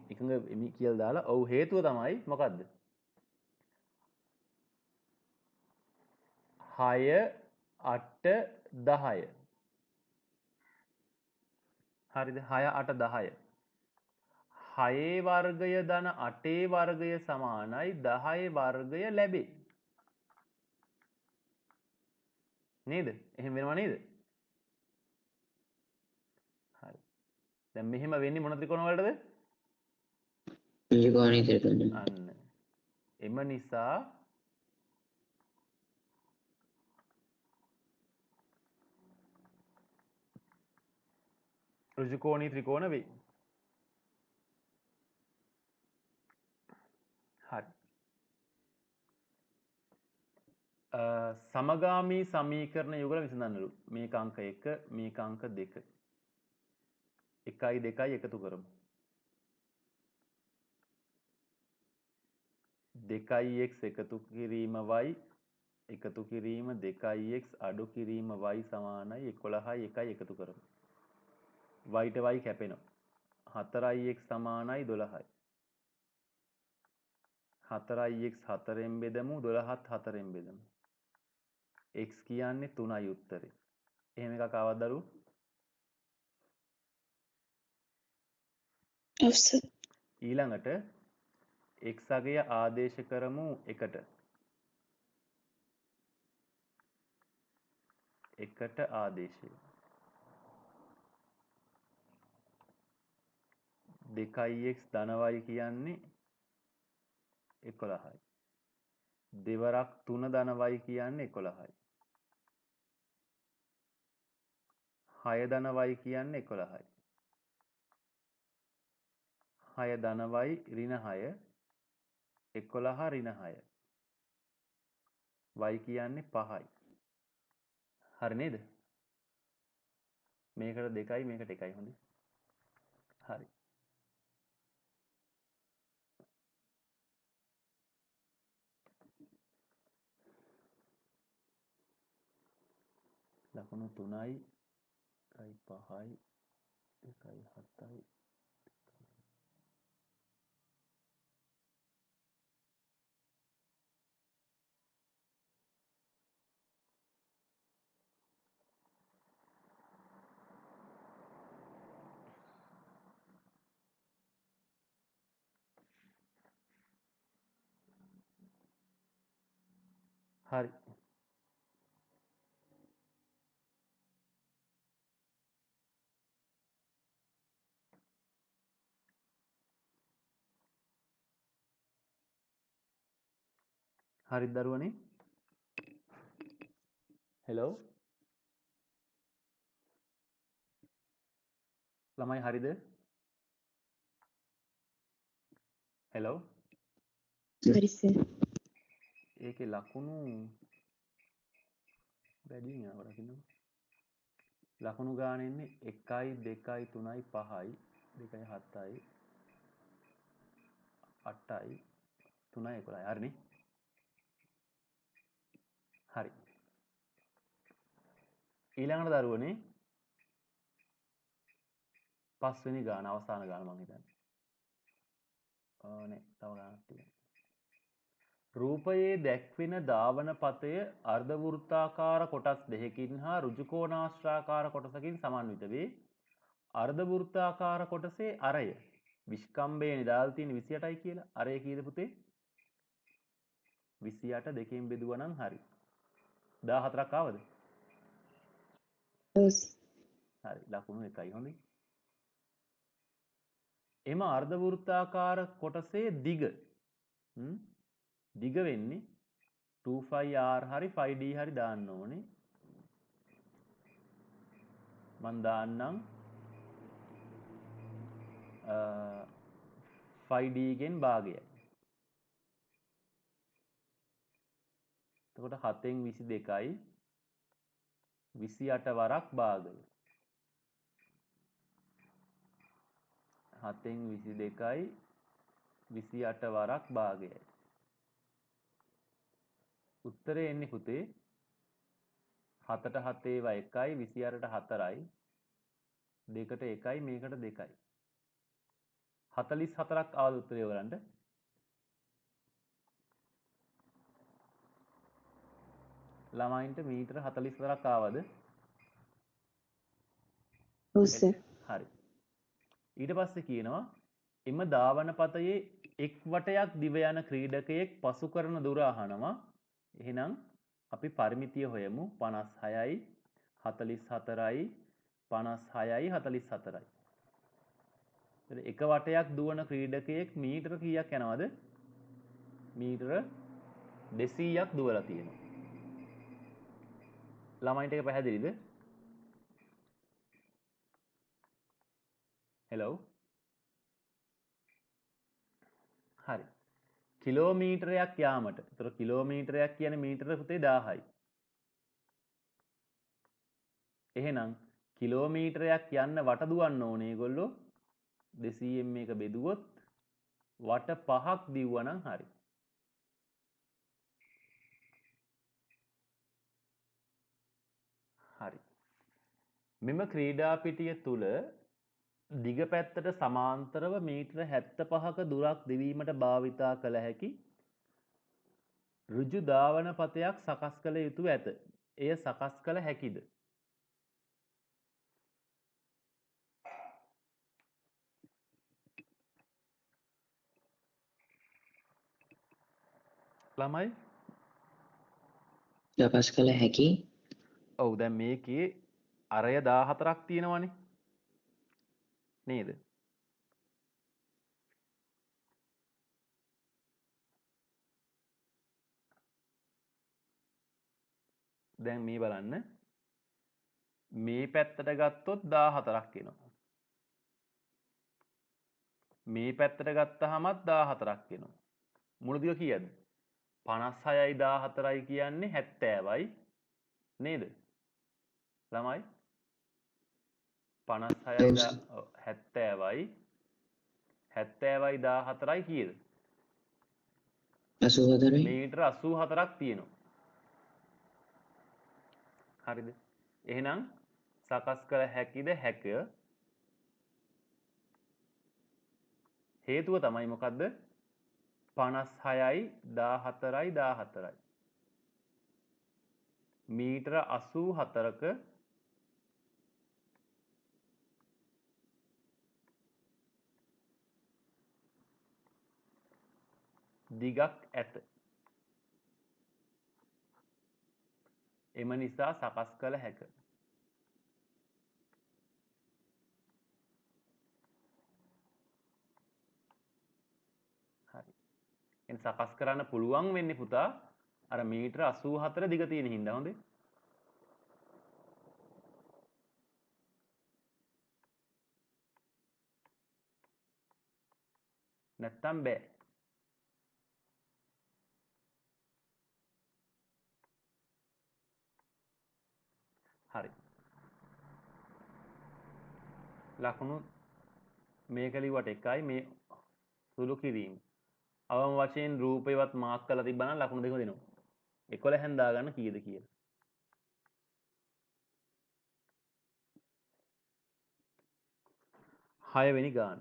කියලා දාලා ඔව් හේතුව තමයි මොකද්ද? 6 8 10. හරිද? 6 8 10. 6 වර්ගය ධන 8 වර්ගය සමානයි 10 වර්ගය ලැබේ. නේද? එහෙම වෙනව නේද? හරි. දැන් මෙහෙම වෙන්නේ මොන ත්‍රිකෝණ වලටද? Nijikoni Tirikoni, අන්න. එම නිසා ඍජුකෝණී ත්‍රිකෝණ වෙයි. හරි. සමගාමී සමීකරණ යුගල විසඳන්නලු. මේක අංක 1 මේක අංක 2. 1යි 2යි එකතු කරමු. 2x එකතු කිරීම y එකතු කිරීම 2x අඩු කිරීම y සමානයි 11යි 1යි එකතු කරමු. y ට y කැපෙනවා. 4x සමානයි 12යි. 4x 4ෙන් බෙදමු 12ත් 4ෙන් බෙදමු. x කියන්නේ 3යි උත්තරේ. එහෙම එකක් ආවද දරුවෝ? ඔව් සර්. ඊළඟට x අගය ආදේශ කරමු 1ට. 1ට ආදේශය. 2x ධන y කියන්නේ 11යි. දෙවරක් 3 ධන y කියන්නේ 11යි. 6 ධන y කියන්නේ 11යි. 6 ධන y ඍණ 6 11 ඍණ 6. y කියන්නේ 5යි. හරි නේද? මේකට 2යි මේකට 1යි හොඳයි. හරි. ලකුණු 3යි 1යි 5යි 1යි 7යි. හරි. හරිද දරුවනේ? හෙලෝ. ළමයි හරිද? හෙලෝ. හරි සර්. ඒකේ ලකුණු වැඩි නේද දකින්න? ලකුණු ගාන එන්නේ 1යි 2යි 3යි 5යි 2යි 7යි 8යි 3යි 11යි හරිනේ? හරි. ඊළඟට දරුවනේ පස්වෙනි ගාන අවසාන ගාන මං හිතන්නේ. නේ තව ගානක් තියෙනවා. රූපයේ දැක්වෙන ධාවන පතය අර්ධ වෘත්තාකාර කොටස් දෙකකින් හා ඍජු කෝණාශ්‍රාකාර කොටසකින් සමන්විත වේ. අර්ධ වෘත්තාකාර කොටසේ අරය විස්කම්භයේ නිදාල් තියෙන 28යි කියලා. අරය කීයද පුතේ? 28 දෙකෙන් බෙදුවා නම් හරි. 14ක් ආවද? ඔව්. හරි. ලකුණු 1යි හොඳයි. එම අර්ධ වෘත්තාකාර කොටසේ දිග දිග වෙන්නේ 2πr හරි 5d හරි දාන්න ඕනේ. මන් දාන්නම් 5d ගෙන් භාගයයි. එතකොට 7න් 22යි 28 වරක් භාගය. 7න් 22යි 28 වරක් භාගයයි. උත්තරේ එන්නේ පුතේ 7ට 7 ඒවා 1යි 28ට 4යි 2ට 1යි මේකට 2යි 44ක් ආවද උත්තරේ ඔයගලන්ට? ළමයින්ට මීටර 44ක් ආවද? ඔව් සර්. හරි. ඊට පස්සේ කියනවා එම ධාවන පතයේ එක් වටයක් දිව යන ක්‍රීඩකයෙක් පසු කරන දුර අහනවා. එහෙනම් අපි පරිමිතිය හොයමු 56යි 44යි 56යි 44යි. එක වටයක් දුවන ක්‍රීඩකයෙක් මීටර කීයක් යනවද? මීටර 200ක් දුවලා තියෙනවා. ළමයින්ට එක පැහැදිලිද? හෙලෝ. හරි. කිලෝමීටරයක් යාමට. ඒතර කිලෝමීටරයක් කියන්නේ මීටර පුතේ 1000යි. එහෙනම් කිලෝමීටරයක් යන්න වට දුවන්න ඕනේ ඒගොල්ලෝ 200න් මේක බෙදුවොත් වට 5ක් දිව්වනම් හරි. හරි. මෙම ක්‍රීඩා පිටිය තුල දිග පැත්තට සමාන්තරව මීටර 75ක දුරක් දිවීමට භාවිතා කළ හැකි ඍජු ධාවන පතයක් සකස් කළ යුතු ඇත. එය සකස් කළ හැකිද? ළමයි සකස් කළ හැකි. ඔව් දැන් මේකේ අරය 14ක් තියෙනවනේ නේද? දැන් මේ බලන්න මේ පැත්තට ගත්තොත් 14ක් එනවා. මේ පැත්තට ගත්තහමත් 14ක් එනවා. මුළු දිග කීයද? 56යි 14යි කියන්නේ 70යි නේද? ළමයි 56යි 70යි 70යි 14යි කීයද? 84යි. මීටර 84ක් තියෙනවා. හරිද? එහෙනම් සකස් කළ හැකිද? හැකිය. හේතුව තමයි මොකද්ද? 56යි 14යි 14යි. මීටර 84ක දිගක් ඇත. එම නිසා සකස් කළ හැක. හරි. එන් සකස් කරන්න පුළුවන් වෙන්නේ පුතා අර මීටර 84 දිග තියෙන හින්දා හොඳේ. නැත්තම් බෑ. හරි. ලකුණු මේක ලිව්වට එකයි මේ සුළු කිරීම. අවම වශයෙන් රූපේවත් මාක් කරලා තිබ්බනම් ලකුණු දෙකම දෙනවා. 11න් දාගන්න කීයද කියලා. හයවෙනි ගාන.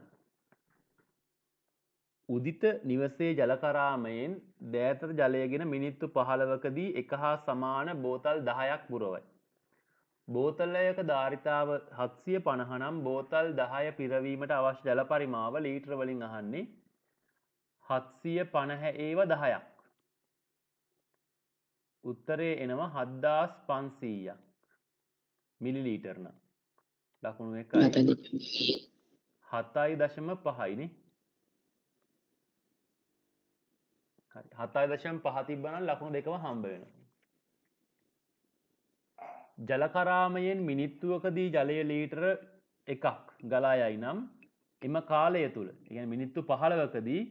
උදිත නිවසේ ජලකරාමයෙන් දෑතට ජලයගෙන මිනිත්තු 15කදී එක හා සමාන බෝතල් 10ක් පුරවයි. බෝතලයක ධාරිතාව 750 නම් බෝතල් 10 පිරවීමට අවශ්‍ය ජල පරිමාව ලීටර වලින් අහන්නේ 750 ඒව 10ක්. උත්තරේ එනවා 7500ක් මිලිලීටර් නම්. ලකුණු 1යි 7.5 නේ. හරි 7.5 තිබ්බනම් ලකුණු දෙකම හම්බ වෙනවා. ජලකරාමයෙන් මිනිත්තුවකදී ජලය ලීටර 1ක් ගලා යයි නම් එම කාලය තුල ඒ කියන්නේ මිනිත්තු 15කදී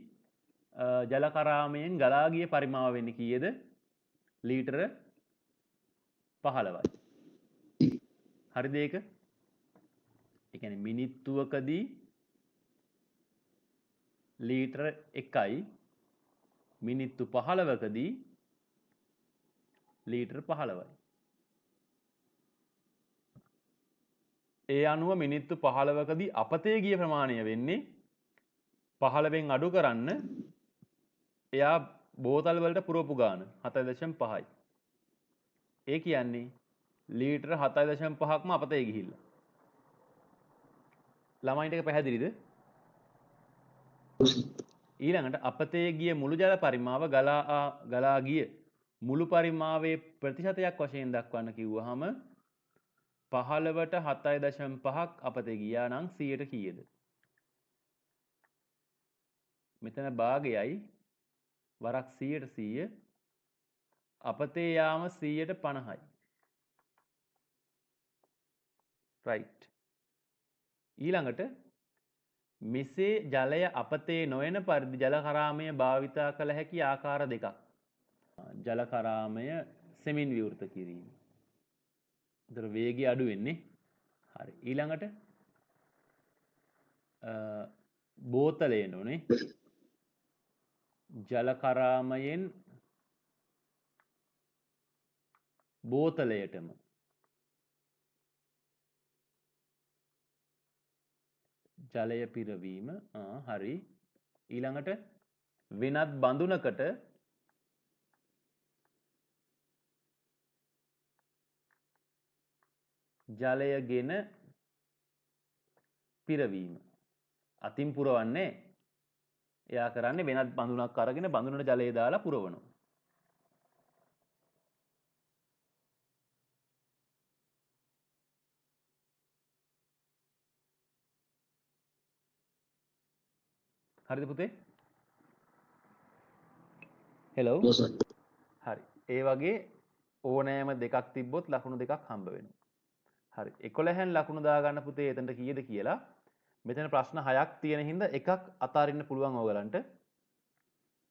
ජලකරාමයෙන් ගලා ගිය පරිමාව වෙන්නේ කීයද? ලීටර 15යි. හරිද ඒක? ඒ කියන්නේ මිනිත්තුවකදී ලීටර 1යි මිනිත්තු 15කදී ලීටර 15යි. ඒ අනුව මිනිත්තු 15කදී අපතේ ගිය ප්‍රමාණය වෙන්නේ 15න් අඩු කරන්න එයා බෝතල් වලට පුරවපු ගාන 7.5යි. ඒ කියන්නේ ලීටර 7.5ක්ම අපතේ ගිහිල්ලා. ළමයින්ට ඒක පැහැදිලිද? ඊළඟට අපතේ ගිය මුළු ජල පරිමාව ගලා ගිය මුළු පරිමාවේ ප්‍රතිශතයක් වශයෙන් දක්වන්න කිව්වහම 15ට 7.5ක් අපතේ ගියා නම් 100ට කීයද? මෙතන භාගයයි වරක් 100ට 100 අපතේ යාම 100ට 50යි. right. ඊළඟට මෙසේ ජලය අපතේ නොයන පරිදි ජලකරාමය භාවිතා කළ හැකි ආකාර දෙකක්. ජලකරාමය සෙමින් විවෘත කිරීම. ඒතර වේගය අඩු වෙන්නේ. හරි. ඊළඟට බෝතලය නෝනේ ජලකරාමයෙන් බෝතලයටම ජලය පිරවීම. හරි. ඊළඟට වෙනත් බඳුනකට ජලයගෙන පිරවීම. අතින් පුරවන්නේ එයා කරන්නේ වෙනත් බඳුනක් අරගෙන බඳුනට ජලය දාලා පුරවනවා. හරිද පුතේ? හෙලෝ. හරි. ඒ වගේ ඕනෑම දෙකක් තිබ්බොත් ලකුණු දෙකක් හම්බ වෙනවා. හරි. 11න් ලකුණු දාගන්න පුතේ එතනට කීයද කියලා. මෙතන ප්‍රශ්න 6ක් තියෙන හින්දා එකක් අතාරින්න පුළුවන් ඕගලන්ට.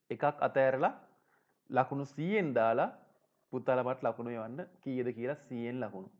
එකක් අතෑරලා ලකුණු 100ෙන් දාලා පුතාලා මට ලකුණු යවන්න කීයද කියලා 100ෙන් ලකුණු.